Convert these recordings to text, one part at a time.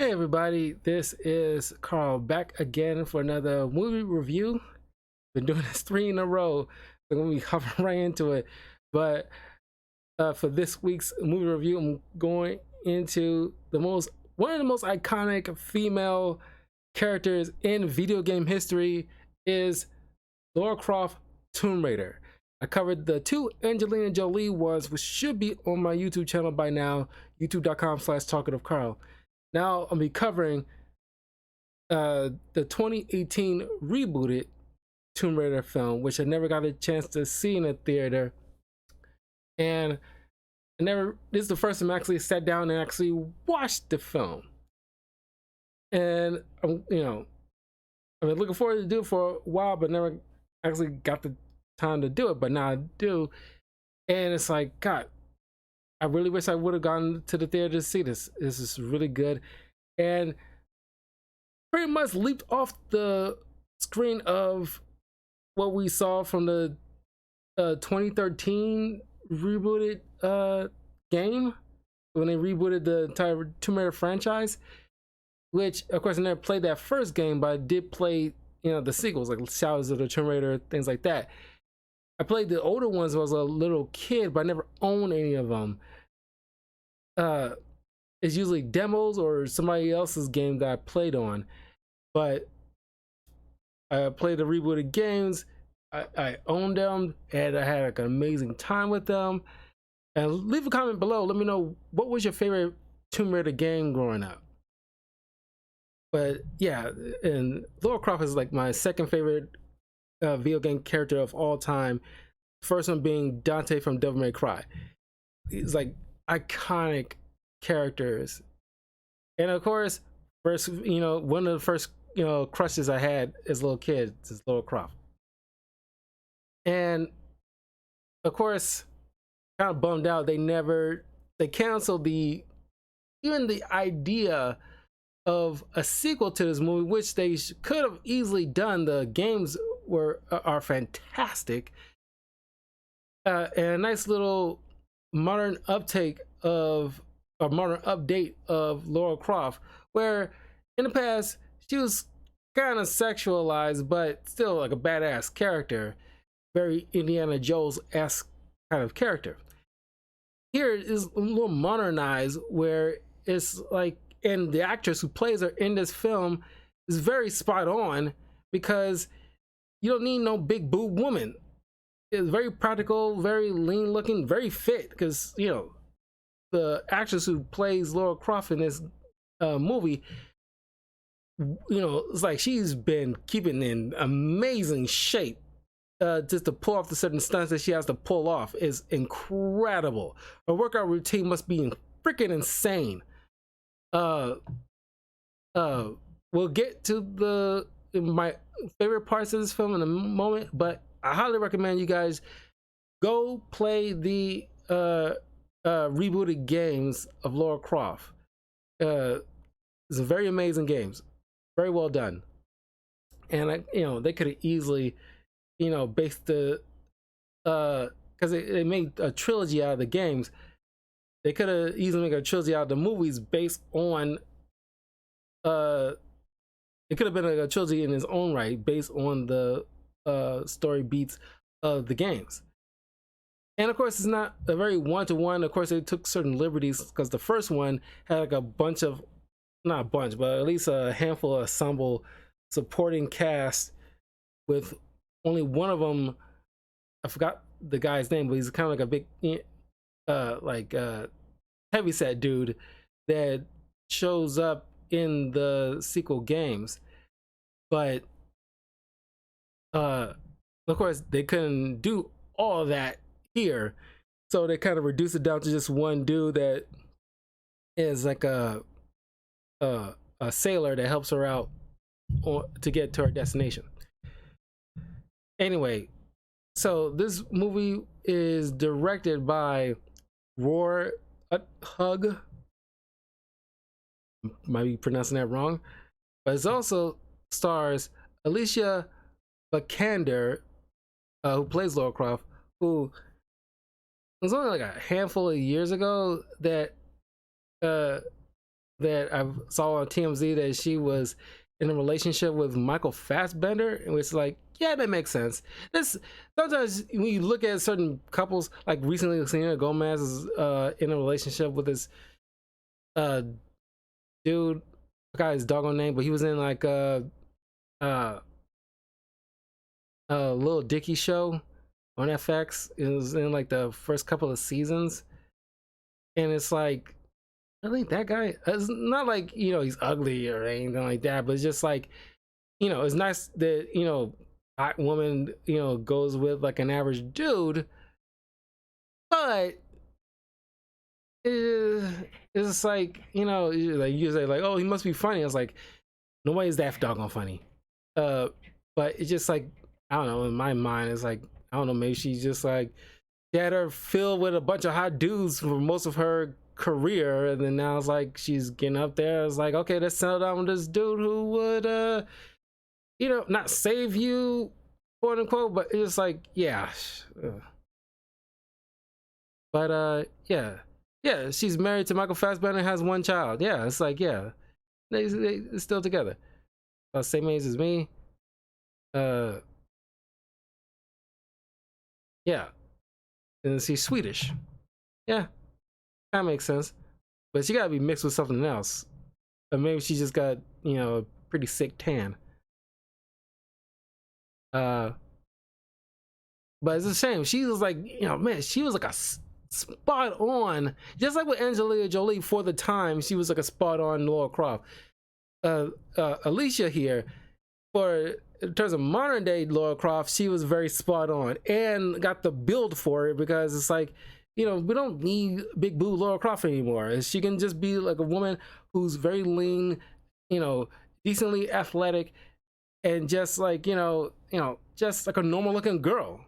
Hey everybody, this is Carl back again for another movie review. Been doing this three in a row, so I'm gonna be hopping right into it. But for this week's movie review, I'm going into one of the most iconic female characters in video game history is Lara Croft Tomb Raider. I covered the two Angelina Jolie ones, which should be on my YouTube channel by now, youtube.com/talkativecarl. Now I'll be covering the 2018 rebooted Tomb Raider film, which I never got a chance to see in a theater, and this is the first time I actually sat down and actually watched the film. And I've been looking forward to do it for a while, but never actually got the time to do it. But now I do, and it's like, God, I really wish I would have gone to the theater to see this. This is really good, and pretty much leaped off the screen of what we saw from the 2013 rebooted game when they rebooted the entire Tomb Raider franchise. Which, of course, I never played that first game, but I did play, the sequels like Shadows of the Tomb Raider, things like that. I played the older ones when I was a little kid, but I never owned any of them. It's usually demos or somebody else's game that I played on. But I played the rebooted games. I owned them, and I had like an amazing time with them. And leave a comment below. Let me know, what was your favorite Tomb Raider game growing up? But yeah, and Lara Croft is like my second favorite video game character of all time. First one being Dante from Devil May Cry. He's like iconic characters, and of course, first one of the first crushes I had as a little kid is Lara Croft, and of course, kind of bummed out they canceled even the idea of a sequel to this movie, which they could have easily done. The games are fantastic, and a nice little modern update of Lara Croft, where in the past she was kind of sexualized, but still like a badass character, very Indiana Jones-esque kind of character. Here it is a little modernized, where it's like, and the actress who plays her in this film is very spot on, because you don't need no big boob woman. It's very practical, very lean looking, very fit, because the actress who plays Lara Croft in this movie, it's like she's been keeping in amazing shape. Just to pull off the certain stunts that she has to pull off is incredible. Her workout routine must be freaking insane. We'll get to my favorite parts of this film in a moment, but I highly recommend you guys go play the rebooted games of Lara Croft. It's very amazing games, very well done, and they could have easily based the because they made a trilogy out of the games. They could have easily made a trilogy out of the movies based on it could have been a trilogy in its own right, based on the story beats of the games. And of course, it's not a very one-to-one. Of course, they took certain liberties, because the first one had like a bunch of, not a bunch, but at least a handful of ensemble supporting cast, with only one of them, I forgot the guy's name, but he's kind of like a big heavyset dude that shows up in the sequel games. But of course, they couldn't do all of that here, so they kind of reduced it down to just one dude that is like a sailor that helps her out to get to her destination. Anyway, so this movie is directed by Roar Hug. Might be pronouncing that wrong, but it also stars Alicia Vikander, who plays Lara Croft, who was only like a handful of years ago that that I saw on TMZ that she was in a relationship with Michael Fassbender, and it's like, yeah, that makes sense. This sometimes when you look at certain couples, like recently Selena Gomez is in a relationship with this uh dude, I forgot his doggone name, but he was in like uh Lil Dicky show on FX. It was in like the first couple of seasons, and it's like, I think that guy, it's not like, you know, he's ugly or anything like that, but it's just like, you know, it's nice that, you know, hot woman, you know, goes with like an average dude, but it's just like, you know, like you say like, oh, he must be funny. I was like, nobody's that doggone funny. Uh, but it's just like, I don't know, in my mind, it's like, I don't know, maybe she's just like, she had her filled with a bunch of hot dudes for most of her career, and then now it's like she's getting up there. It's like, okay, let's settle down with this dude who would you know, not save you, quote unquote, but it's like, yeah. But yeah, she's married to Michael Fassbender and has one child. Yeah, it's like, yeah, they're still together. Same age as me. uh yeah, and she's Swedish. Yeah, that makes sense, but she gotta be mixed with something else. Or maybe she just got, you know, a pretty sick tan. uh but it's a shame. She was like, you know, man, she was like a spot on, just like with Angelina Jolie for the time. She was like a spot on Laura Croft. Alicia here, for in terms of modern day Laura Croft, she was very spot on and got the build for it, because it's like, you know, we don't need big boo Laura Croft anymore. She can just be like a woman who's very lean, you know, decently athletic, and just like, just like a normal looking girl.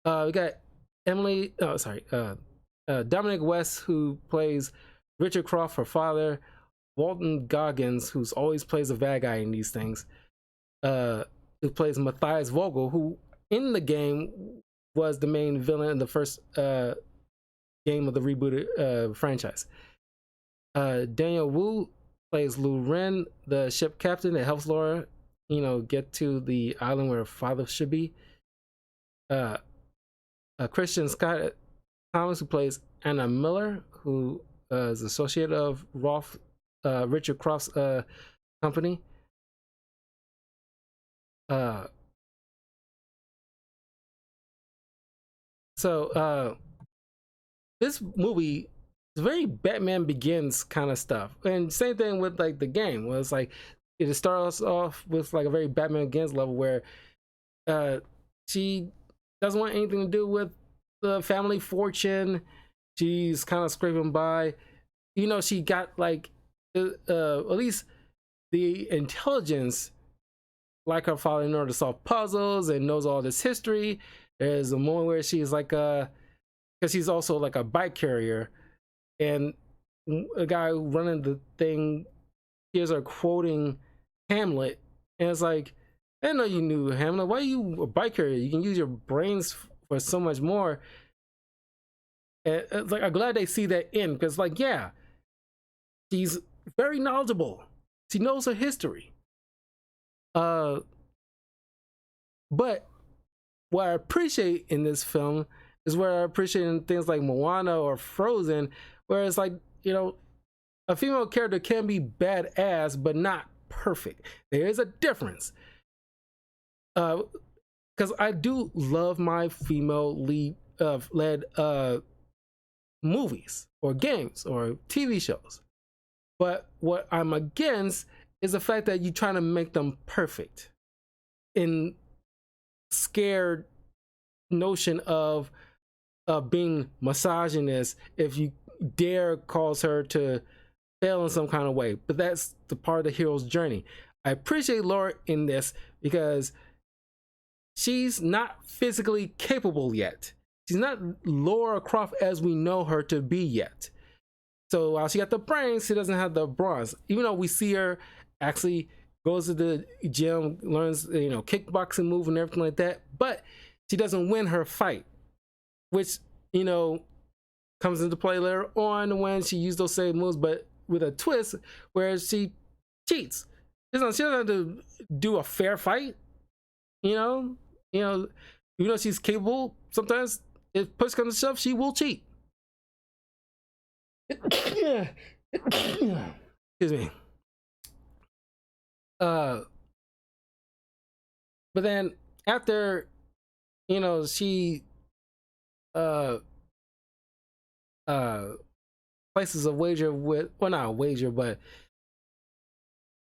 We got Emily, oh sorry, Dominic West, who plays Richard Croft, her father. Walton Goggins, who's always plays a bad guy in these things, who plays Matthias Vogel, who in the game was the main villain in the first game of the rebooted franchise. Daniel Wu plays Lu Ren, the ship captain that helps Laura, you know, get to the island where her father should be. Christian Scott Thomas, who plays Anna Miller, who is associate of Richard Croft's company. So this movie is very Batman Begins kind of stuff, and same thing with like the game, where it's like it starts off with like a very Batman Begins level where she doesn't want anything to do with the family fortune. She's kind of scraping by. You know, she got like at least the intelligence like her father in order to solve puzzles and knows all this history. There's a moment where she's like because she's also like a bike carrier, and a guy running the thing hears her quoting Hamlet, and it's like, I didn't know you knew Hamlet. Why are you a bike carrier? You can use your brains for so much more. And it's like, I'm glad they see that in, because like, yeah, she's very knowledgeable. She knows her history. But what I appreciate in this film is where I appreciate in things like Moana or Frozen, where it's like, you know, a female character can be badass, but not perfect. There is a difference. Because I do love my female lead led movies or games or TV shows. But what I'm against is the fact that you're trying to make them perfect in scared notion of being misogynist if you dare cause her to fail in some kind of way. But that's the part of the hero's journey. I appreciate Laura in this because she's not physically capable yet. She's not Laura Croft as we know her to be yet. So while she got the brains, she doesn't have the bronze. Even though we see her actually goes to the gym, learns, you know, kickboxing move and everything like that, but she doesn't win her fight, which, you know, comes into play later on when she used those same moves, but with a twist where she cheats. She doesn't have to do a fair fight, you know. You know, even though she's capable, sometimes if push comes to shove, she will cheat. Excuse me. But then after, you know, she places a wager with, well, not a wager, but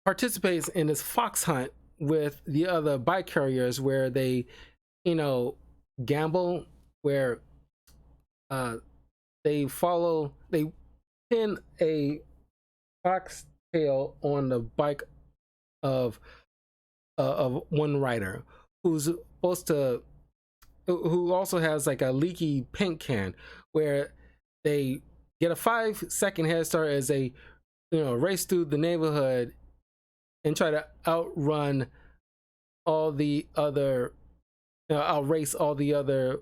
participates in this fox hunt with the other bike carriers where they, you know, gamble, where they pin a fox tail on the bike of one rider who's supposed to, who also has like a leaky paint can, where they get a 5-second head start as they, you know, race through the neighborhood and try to outrun all the other, outrace all the other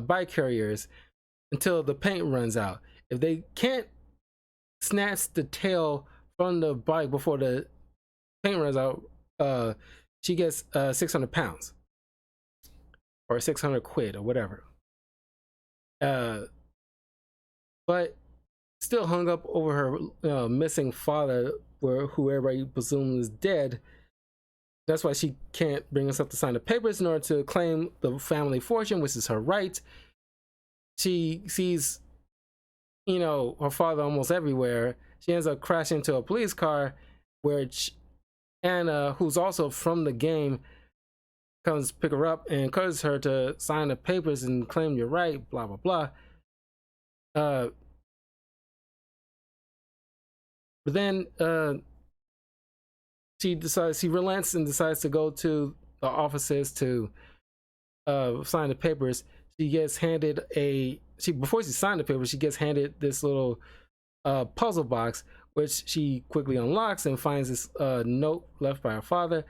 bike carriers until the paint runs out. If they can't snatch the tail from the bike before the paint runs out, she gets 600 pounds or 600 quid or whatever. But still hung up over her missing father, who everybody presumes is dead. That's why she can't bring herself to sign the papers in order to claim the family fortune, which is her right. She sees, you know, her father almost everywhere. She ends up crashing into a police car, which Anna, who's also from the game, comes pick her up and encourages her to sign the papers and claim your right, blah, blah, blah. But then she relents and decides to go to the offices to sign the papers. She gets handed before she signed the papers, she gets handed this little puzzle box, which she quickly unlocks and finds this note left by her father.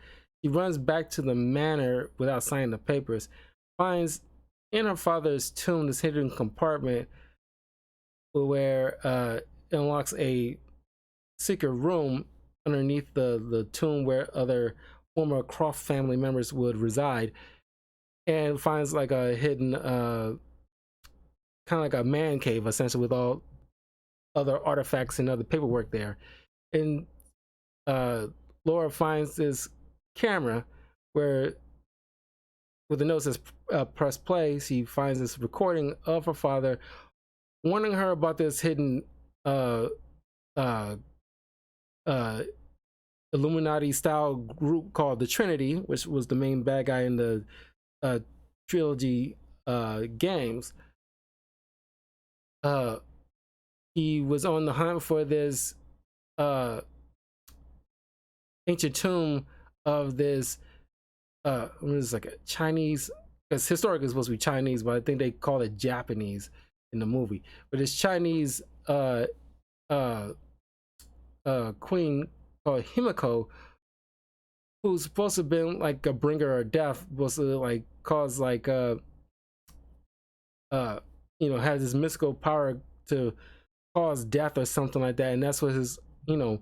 She runs back to the manor without signing the papers, finds in her father's tomb this hidden compartment where it unlocks a secret room underneath the tomb where other former Croft family members would reside, and finds like a hidden kind of like a man cave essentially with all other artifacts and other paperwork there. And Laura finds this camera where, with the note says press play, she finds this recording of her father warning her about this hidden Illuminati style group called the Trinity, which was the main bad guy in the trilogy games. He was on the hunt for this ancient tomb of this it was like a Chinese, because historically it's supposed to be Chinese, but I think they call it Japanese in the movie. But it's Chinese queen called Himiko, who's supposed to have been like a bringer of death, supposed to like cause like you know, has this mystical power to cause death or something like that, and that's what his, you know,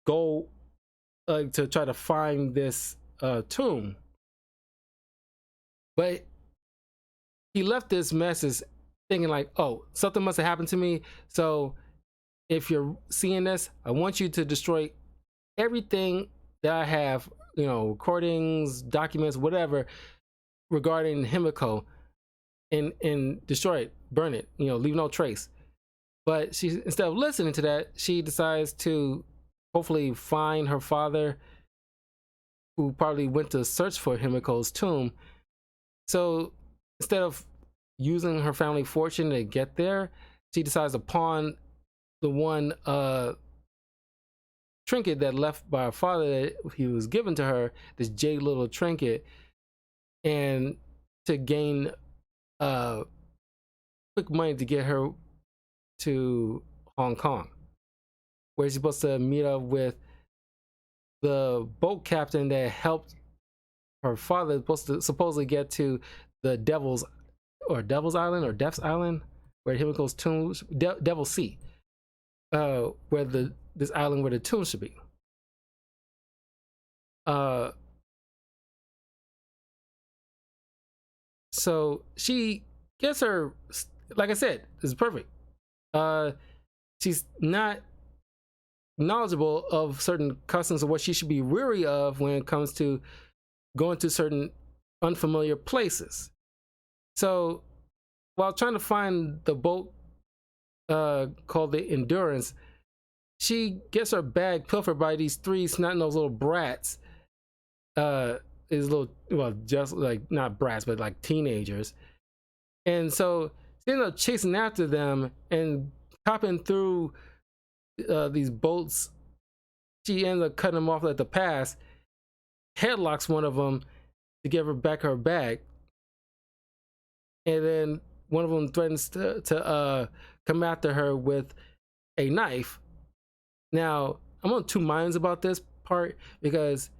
goal, to try to find this tomb. But he left this message thinking like, oh, something must have happened to me, so if you're seeing this, I want you to destroy everything that I have, you know, recordings, documents, whatever, regarding Himiko, and destroy it, burn it, you know, leave no trace. But she, instead of listening to that, she decides to hopefully find her father, who probably went to search for Himiko's tomb. So instead of using her family fortune to get there, she decides to pawn the one trinket that left by her father that he was given to her, this jade little trinket, and to gain quick money to get her to Hong Kong, where she's supposed to meet up with the boat captain that helped her father supposedly get to the Devil's Island or Death's Island, where Himiko's tombs, Devil Sea, where this island where the tomb should be. So she gets her, like I said, this is perfect. She's not knowledgeable of certain customs of what she should be wary of when it comes to going to certain unfamiliar places. So while trying to find the boat called the Endurance, she gets her bag pilfered by these three snot-nosed little brats. Is little, well, just like not brats, but like teenagers. And so she ends up chasing after them and hopping through these boats. She ends up cutting them off at the pass, headlocks one of them to give her back her bag. And then one of them threatens to come after her with a knife. Now, I'm on two minds about this part because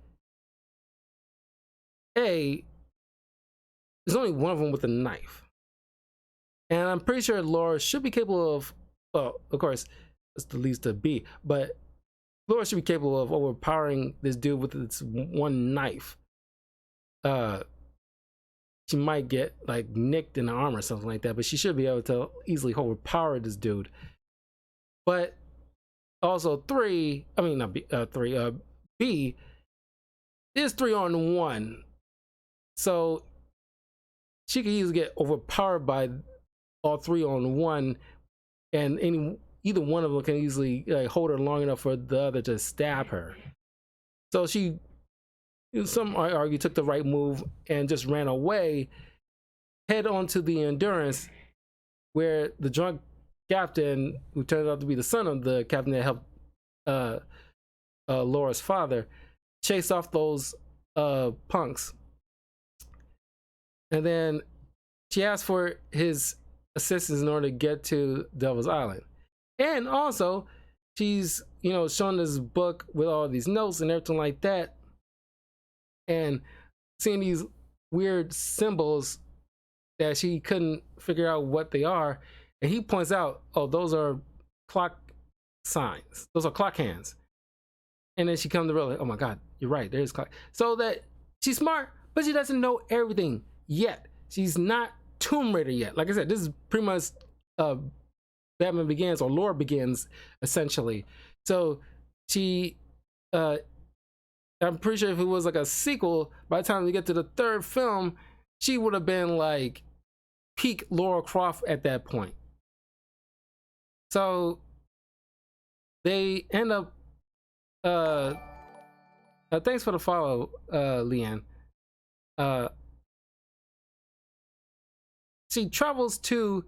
there's only one of them with a knife. And I'm pretty sure Laura should be capable of, well, of course, it's the least to be, but Laura should be capable of overpowering this dude with this one knife. She might get like nicked in the arm or something like that, but she should be able to easily overpower this dude. But also B is 3-on-1. So she could easily get overpowered by all 3-on-1, and either one of them can easily hold her long enough for the other to stab her. So she, some argue, took the right move and just ran away, head onto the Endurance, where the drunk captain, who turned out to be the son of the captain that helped Laura's father, chased off those punks. And then she asked for his assistance in order to get to Devil's Island. And also, she's, showing this book with all these notes and everything like that, and seeing these weird symbols that she couldn't figure out what they are. And he points out, oh, those are clock signs. Those are clock hands. And then she comes to realize, oh my God, you're right, there's clock. So that she's smart, but she doesn't know everything yet. She's not Tomb Raider yet. Like I said, this is pretty much Batman Begins, or Laura Begins, essentially. So she, I'm pretty sure if it was like a sequel, by the time we get to the third film, she would have been like peak Lara Croft at that point. So they end up, thanks for the follow, Leanne. She travels to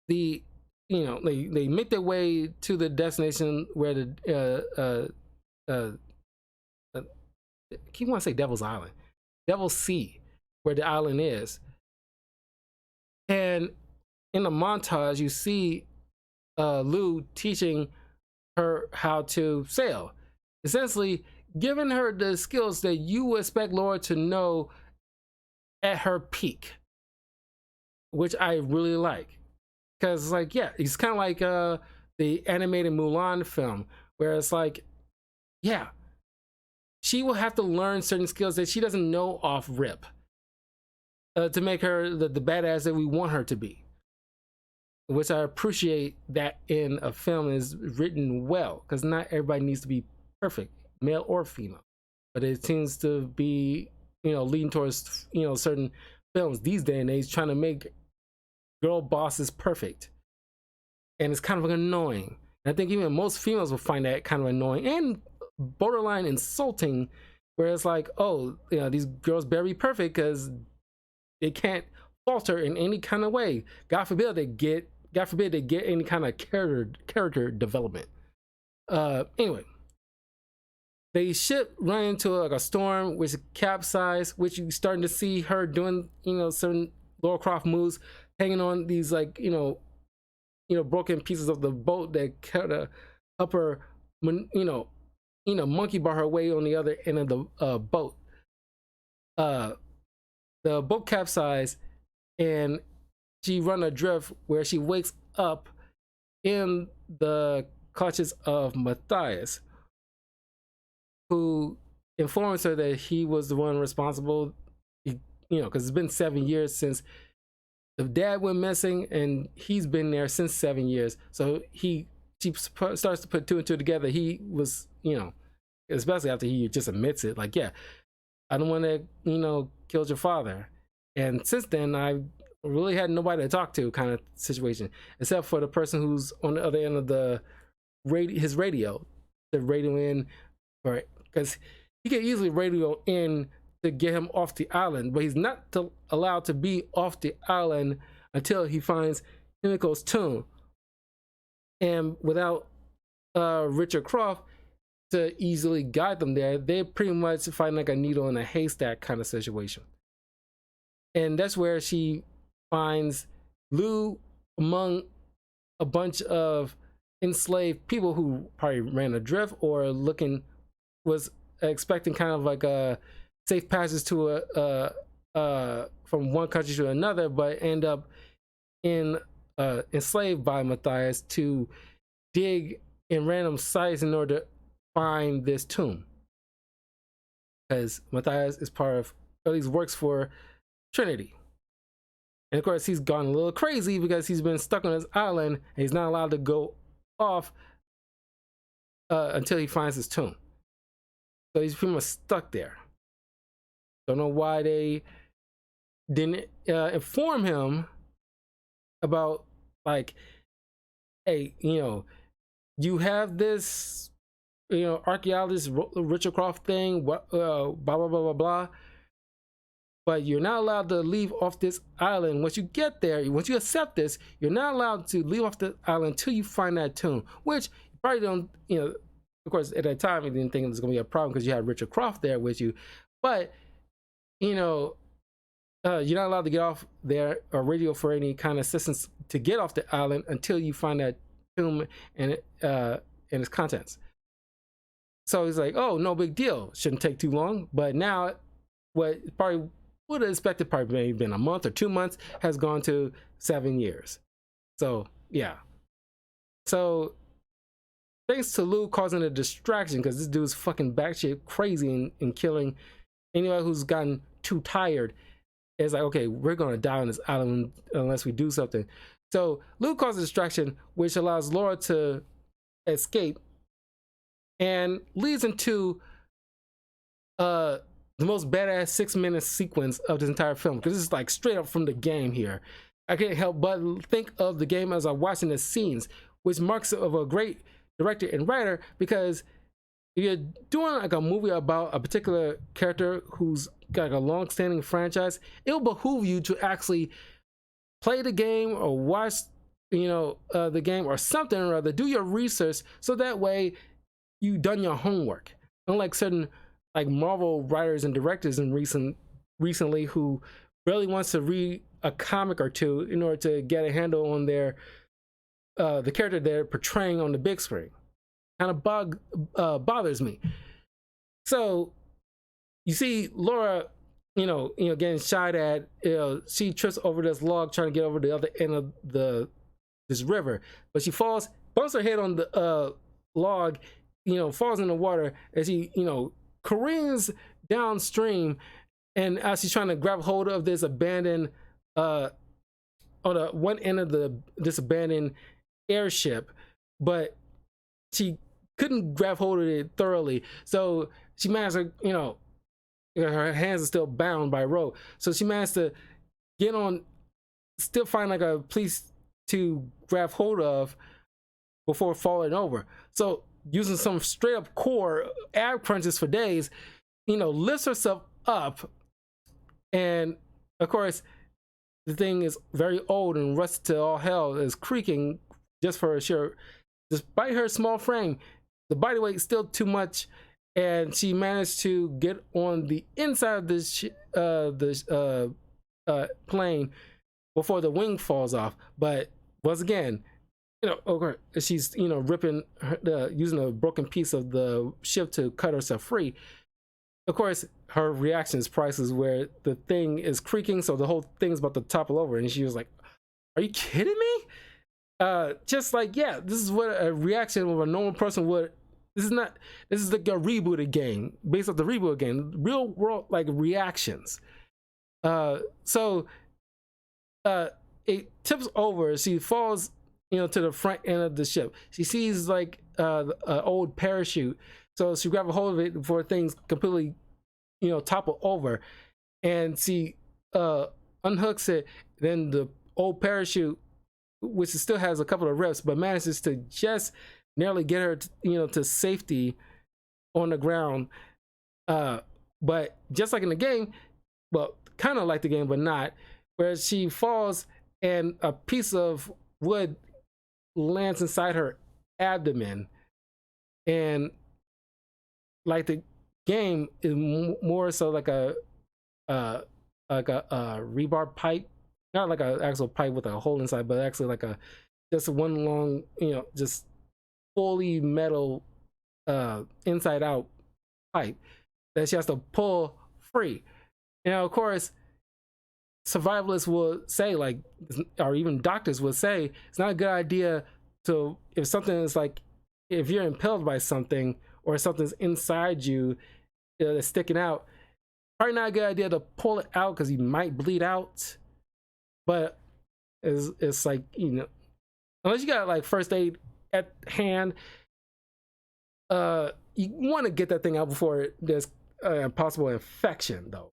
the, they make their way to the destination where the I keep wanting to say Devil's Island, Devil's Sea, where the island is. And in the montage, you see Lou teaching her how to sail, essentially giving her the skills that you would expect Laura to know at her peak, which I really like. Because, like, yeah, it's kind of like the animated Mulan film, where it's like, yeah, she will have to learn certain skills that she doesn't know off rip to make her the badass that we want her to be. Which I appreciate that in a film is written well, because not everybody needs to be perfect, male or female. But it seems to be, leading towards, certain films these days and age trying to make girl bosses perfect. And it's kind of annoying. And I think even most females will find that kind of annoying and borderline insulting, where it's like, oh, these girls better be perfect because they can't falter in any kind of way. God forbid they get any kind of character development. Anyway, the ship run into like a storm, which capsized, which you're starting to see her doing, certain Lara Croft moves, hanging on these like, broken pieces of the boat that kind of help her, monkey bar her way on the other end of the boat. The boat capsized, and she run adrift where she wakes up in the clutches of Matthias, who informs her that he was the one responsible, because it's been 7 years since the dad went missing, and he's been there since 7 years. So she starts to put two and two together. He was, especially after he just admits it, like, yeah, I don't want to, killed your father. And since then, I really had nobody to talk to, kind of situation, except for the person who's on the other end of the his radio, the radio in, because he can easily radio in to get him off the island, but he's not allowed to be off the island until he finds Himiko's tomb. And without Richard Croft to easily guide them there, they pretty much find like a needle in a haystack kind of situation. And that's where she finds Lou among a bunch of enslaved people who probably ran adrift or was expecting kind of like a safe passage to from one country to another, but end up enslaved by Matthias to dig in random sites in order to find this tomb, because Matthias is part of, at least works for, Trinity. And of course he's gone a little crazy because he's been stuck on this island and he's not allowed to go off until he finds his tomb. So he's pretty much stuck there. Don't know why they didn't inform him about, like, hey, you have this, archaeologist Richard Croft thing, blah blah blah blah blah, but you're not allowed to leave off this island. Once you get there, once you accept this, you're not allowed to leave off the island until you find that tomb. Which you probably don't, of course, at that time you didn't think it was gonna be a problem because you had Richard Croft there with you, but you're not allowed to get off there or radio for any kind of assistance to get off the island until you find that tomb and its contents. So he's like, oh, no big deal, shouldn't take too long. But now what probably would have expected, probably maybe been a month or 2 months, has gone to 7 years. So yeah, so thanks to Lou causing a distraction, because this dude's fucking batshit crazy and killing anybody who's gotten too tired. It's like, okay, we're gonna die on this island unless we do something. So Lou causes a distraction, which allows Laura to escape and leads into the most badass 6-minute sequence of this entire film, because this is like straight up from the game here. I can't help but think of the game as I'm watching the scenes, which marks of a great director and writer, because if you're doing like a movie about a particular character who's got like a long-standing franchise, it'll behoove you to actually play the game or watch the game or something or other, do your research, so that way you done your homework. Unlike certain like Marvel writers and directors in recently who barely wants to read a comic or two in order to get a handle on their the character they're portraying on the big screen. Kind of bothers me. So you see Laura, getting shot at. She trips over this log trying to get over the other end of this river, but she falls, bumps her head on the log, falls in the water as she, careens downstream. And as she's trying to grab hold of this abandoned, on the one end of this abandoned airship, but she couldn't grab hold of it thoroughly. So she managed to, her hands are still bound by rope. So she managed to get on, still find like a place to grab hold of before falling over. So using some straight up core ab crunches for days, lifts herself up. And of course, the thing is very old and rusted to all hell, is creaking just for sure. Despite her small frame, the body weight is still too much, and she managed to get on the inside of this plane before the wing falls off. But once again, she's ripping using a broken piece of the ship to cut herself free. Of course, her reaction is priceless, where the thing is creaking, so the whole thing's about to topple over, and she was like, Are you kidding me? Just like, yeah, this is what a reaction of a normal person would. This is not. This is like a rebooted game based off the reboot game. Real world like reactions. So it tips over. She falls, to the front end of the ship. She sees like an old parachute. So she grabs a hold of it before things completely, topple over, and she unhooks it. Then the old parachute, which still has a couple of rips, but manages to just nearly get her, to safety on the ground. But just like in the game, well, kind of like the game, but not, where she falls and a piece of wood lands inside her abdomen, and like the game is more so like a rebar pipe, not like an actual pipe with a hole inside, but actually like a just one long, just fully metal inside out pipe that she has to pull free. Of course, survivalists will say, like, or even doctors will say, it's not a good idea to, if something is like, if you're impaled by something or something's inside you that's sticking out, probably not a good idea to pull it out because you might bleed out. But it's like, unless you got like first aid at hand, you want to get that thing out before there's a possible infection, though.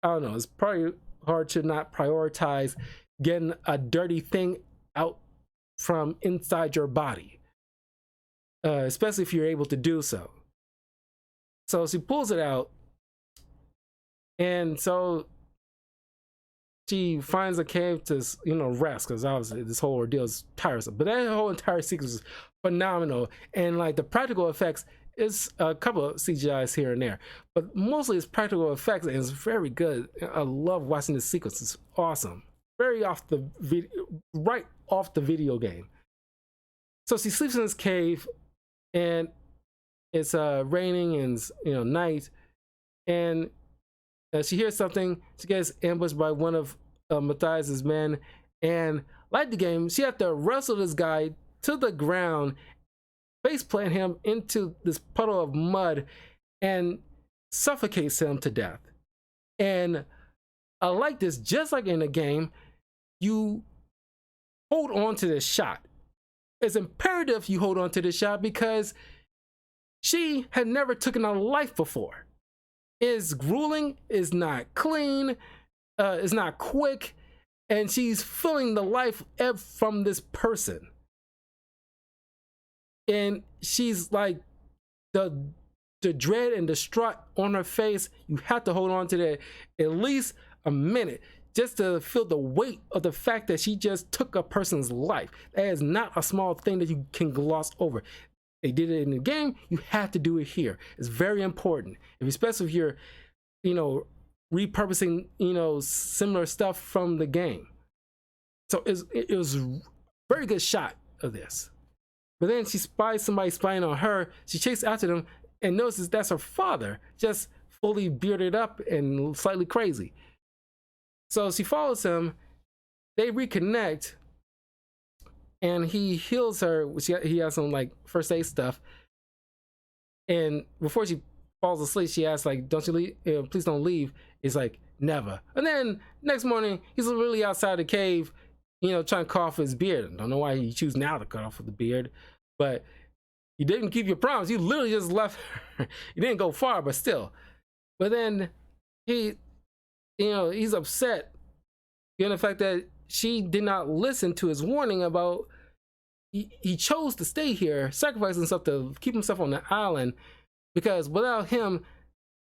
I don't know, it's probably hard to not prioritize getting a dirty thing out from inside your body, especially if you're able to do so. So she pulls it out, and so she finds a cave to, rest, because obviously this whole ordeal is tiresome. But that whole entire sequence is phenomenal, and like the practical effects, is a couple of CGIs here and there, but mostly it's practical effects, and it's very good. I love watching this sequence. It's awesome. Very off the video, right off the video game. So she sleeps in this cave, and it's raining and night, and she hears something. She gets ambushed by one of Matthias's men, and like the game, she had to wrestle this guy to the ground, face plant him into this puddle of mud, and suffocates him to death. And I like this, just like in the game, you hold on to this shot. It's imperative you hold on to this shot because she had never taken a life before. It's grueling, it's not clean, it's not quick, and she's feeling the life ebb from this person. And she's like, the dread and distraught on her face, you have to hold on to that at least a minute just to feel the weight of the fact that she just took a person's life. That is not a small thing that you can gloss over. They did it in the game, you have to do it here. It's very important, especially if you're, repurposing, similar stuff from the game. So it was a very good shot of this. But then she spies somebody spying on her. She chases after them and notices that's her father, just fully bearded up and slightly crazy. So she follows him. They reconnect, and he heals her. He has some like first aid stuff. And before she falls asleep, she asks, like, "Don't you leave? Please don't leave." He's like, "Never." And then next morning, he's literally outside the cave, trying to cut off his beard. I don't know why he chooses now to cut off the beard, but you didn't keep your promise. You literally just left her. You didn't go far, but still. But then he's upset, given the fact that she did not listen to his warning about he chose to stay here, sacrifice himself to keep himself on the island, because without him,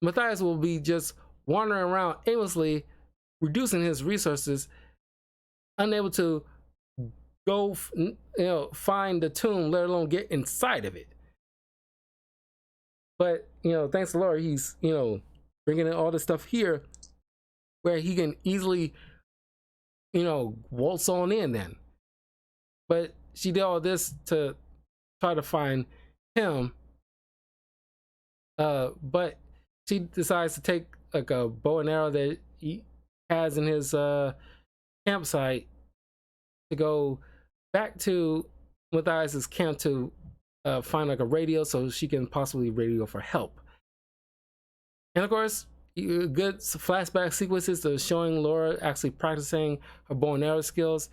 Matthias will be just wandering around aimlessly, reducing his resources, unable to go find the tomb, let alone get inside of it. But thanks to Laura, he's bringing in all this stuff here where he can easily waltz on in then. But she did all this to try to find him, but she decides to take like a bow and arrow that he has in his campsite to go back to Matthias's camp to find like a radio so she can possibly radio for help. And of course, good flashback sequences of showing Laura actually practicing her bow and arrow skills.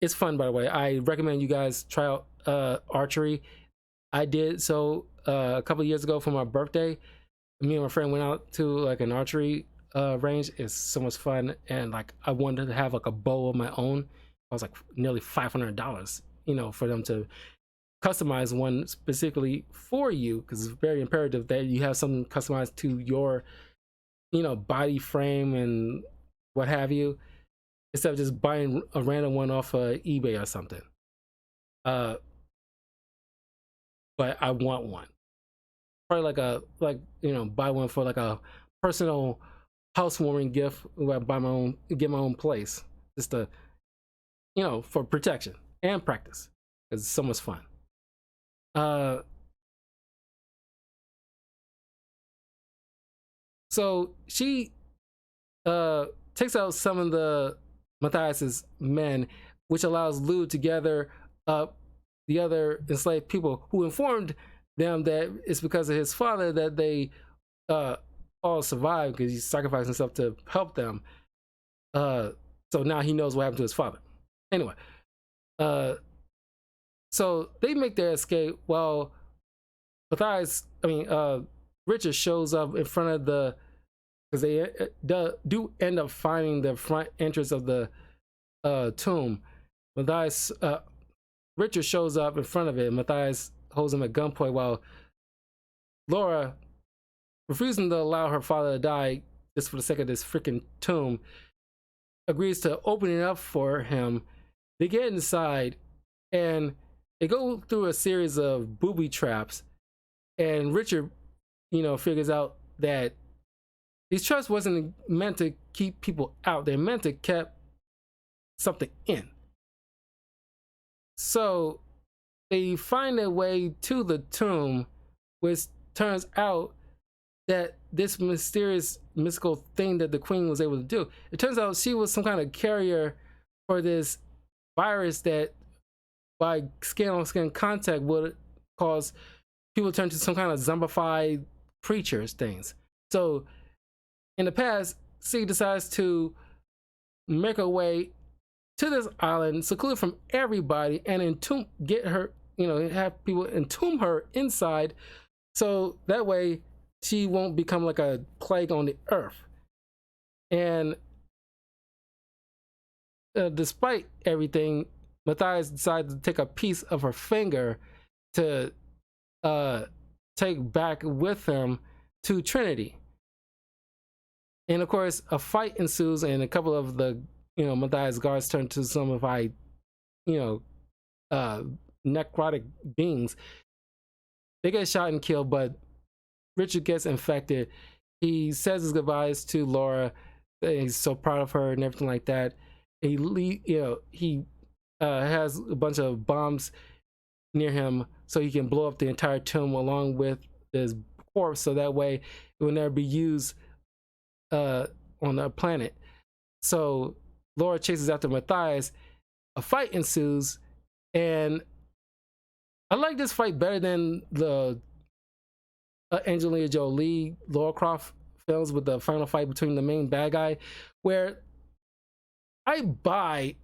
It's fun, by the way. I recommend you guys try out archery. I did so a couple of years ago for my birthday. Me and my friend went out to like an archery range. It's so much fun, and like I wanted to have like a bow of my own. I was like nearly $500, you know, for them to customize one specifically for you, because it's very imperative that you have something customized to your, you know, body frame and what have you, instead of just buying a random one off eBay or something. But I want one. Probably you know, buy one for like a personal housewarming gift. Where I buy my own, get my own place, just to, you know, for protection and practice, because it's so much fun. So she takes out some of the Matthias's men, which allows Lou to gather up the other enslaved people, who informed them that it's because of his father that they all survived, because he sacrificed himself to help them. So now he knows what happened to his father. Anyway, so they make their escape while Richard shows up in front of the, because they do end up finding the front entrance of the tomb. Richard shows up in front of it. Matthias holds him at gunpoint while Laura, refusing to allow her father to die just for the sake of this freaking tomb, agrees to open it up for him. They get inside and they go through a series of booby traps, and Richard, you know, figures out that these traps wasn't meant to keep people out. They're meant to keep something in. So they find their way to the tomb, which turns out that this mysterious mystical thing that the queen was able to do, it turns out she was some kind of carrier for this virus that by skin on skin contact would cause people to turn to some kind of zombified creatures things. So in the past, she decides to make her way to this island, secluded from everybody, and get her, you know, have people entomb her inside, so that way she won't become like a plague on the earth. And despite everything, Matthias decided to take a piece of her finger to take back with him to Trinity. And of course, a fight ensues, and a couple of the, you know, Matthias guards turn to some of necrotic beings. They get shot and killed, but Richard gets infected. He says his goodbyes to Laura. He's so proud of her and everything like that. He has a bunch of bombs near him so he can blow up the entire tomb along with his corpse, so that way it will never be used on the planet. So Laura chases after Matthias. A fight ensues, and I like this fight better than the Angelina Jolie Lara Croft films with the final fight between the main bad guy, where I buy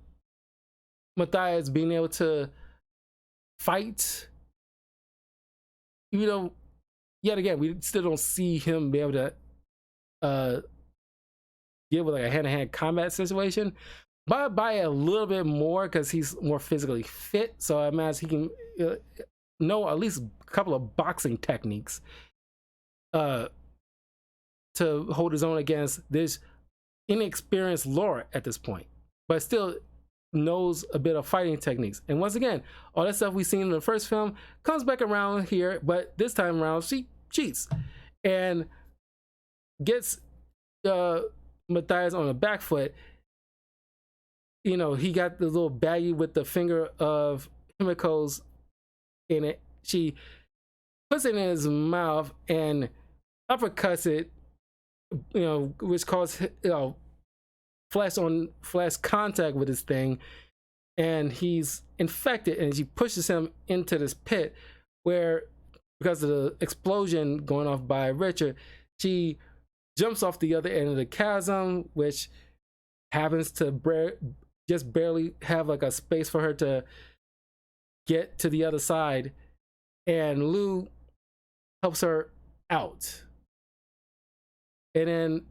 Matthias being able to fight. You know, yet again, we still don't see him be able to deal with like a hand-to-hand combat situation, but I buy it a little bit more because he's more physically fit. So I imagine he can know at least a couple of boxing techniques to hold his own against this inexperienced Laura at this point, but still knows a bit of fighting techniques. And once again, all that stuff we've seen in the first film comes back around here, but this time around she cheats and gets Matthias on the back foot. You know, he got the little baggie with the finger of Himiko's in it. She puts it in his mouth and uppercuts it, you know, which causes, you know, flesh on flesh contact with this thing, and he's infected, and she pushes him into this pit where, because of the explosion going off by Richard, she jumps off the other end of the chasm, which happens to just barely have like a space for her to get to the other side, and Lou helps her out. And then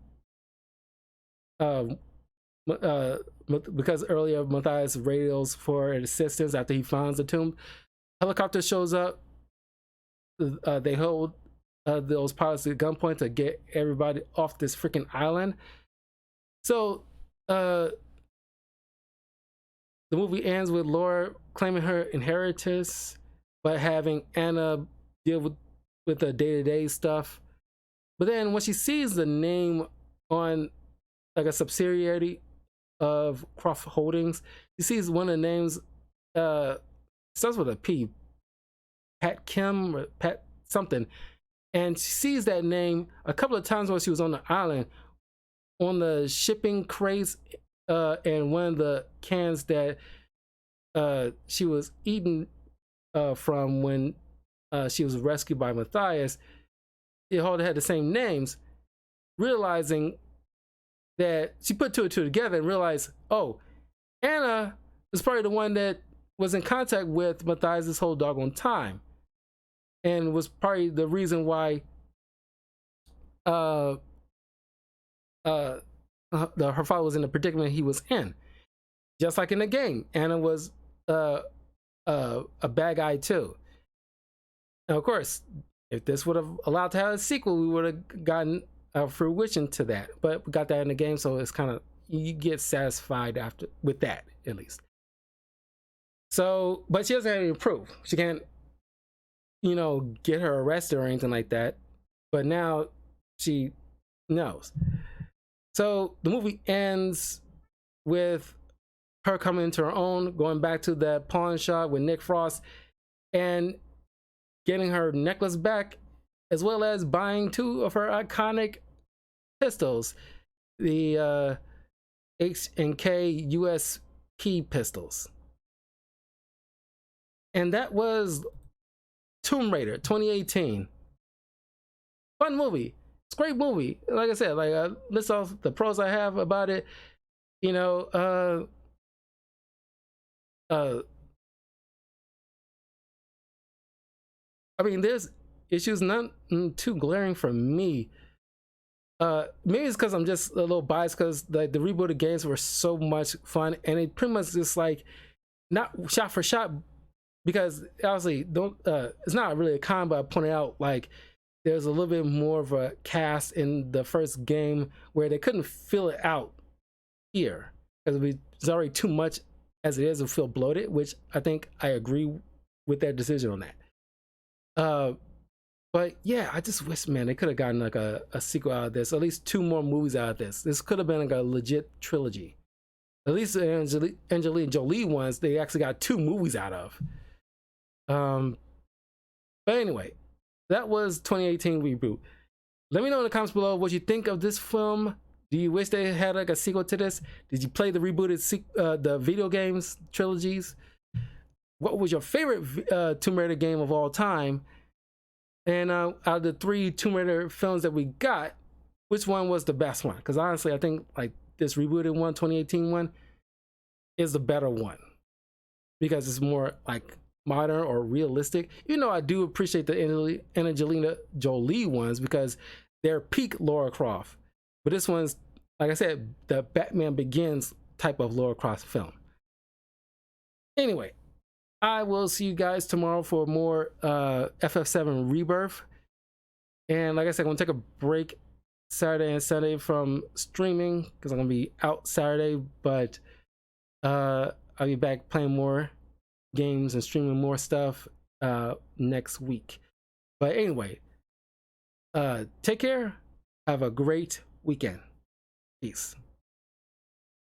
because earlier Matthias radios for assistance after he finds the tomb, helicopter shows up. They hold those pilots at gunpoint to get everybody off this freaking island. So the movie ends with Laura claiming her inheritance, but having Anna deal with the day-to-day stuff. But then when she sees the name on like a subsidiary of Croft Holdings, she sees one of the names starts with a P, Pat Kim or Pat something, and she sees that name a couple of times while she was on the island, on the shipping crates, and one of the cans that she was eating from when she was rescued by Matthias. It all had the same names. Realizing that, she put two and two together and realized, oh, Anna is probably the one that was in contact with Matthias this whole doggone time, and was probably the reason why her father was in the predicament he was in. Just like in the game, Anna was a bad guy too. Now, of course, if this would have allowed to have a sequel, we would have gotten fruition to that. But we got that in the game, so it's kind of, you get satisfied after with that, at least. So, but she doesn't have any proof. She can't, get her arrested or anything like that. But now she knows. So the movie ends with her coming into her own, going back to that pawn shop with Nick Frost, and getting her necklace back, as well as buying two of her iconic pistols, the H&K USP pistols. And that was Tomb Raider 2018. Fun movie. It's a great movie. Like I said, like I list off the pros I have about it. I mean, there's issues not too glaring for me. Maybe it's because I'm just a little biased because the rebooted games were so much fun, and it pretty much just like not shot for shot, because obviously it's not really a con, but I pointed out like there's a little bit more of a cast in the first game where they couldn't fill it out here because it's already too much as it is to feel bloated, which I think I agree with that decision on that. But yeah, I just wish, man, they could have gotten like a sequel out of this, at least 2 more movies out of this. This could have been like a legit trilogy. At least the Angelina Jolie ones, they actually got 2 movies out of. But anyway, that was 2018 reboot. Let me know in the comments below what you think of this film. Do you wish they had like a sequel to this? Did you play the rebooted the video games trilogies? What was your favorite Tomb Raider game of all time? And out of the 3 Tomb Raider films that we got, which one was the best one? Because honestly, I think like this rebooted one, 2018 one, is the better one because it's more like modern or realistic. You know, I do appreciate the Angelina Jolie ones because they're peak Lara Croft. But this one's, like I said, the Batman Begins type of Lara Croft film. Anyway, I will see you guys tomorrow for more FF7 Rebirth. And like I said, I'm going to take a break Saturday and Sunday from streaming because I'm going to be out Saturday. But I'll be back playing more games and streaming more stuff next week. But anyway, take care. Have a great weekend. Peace.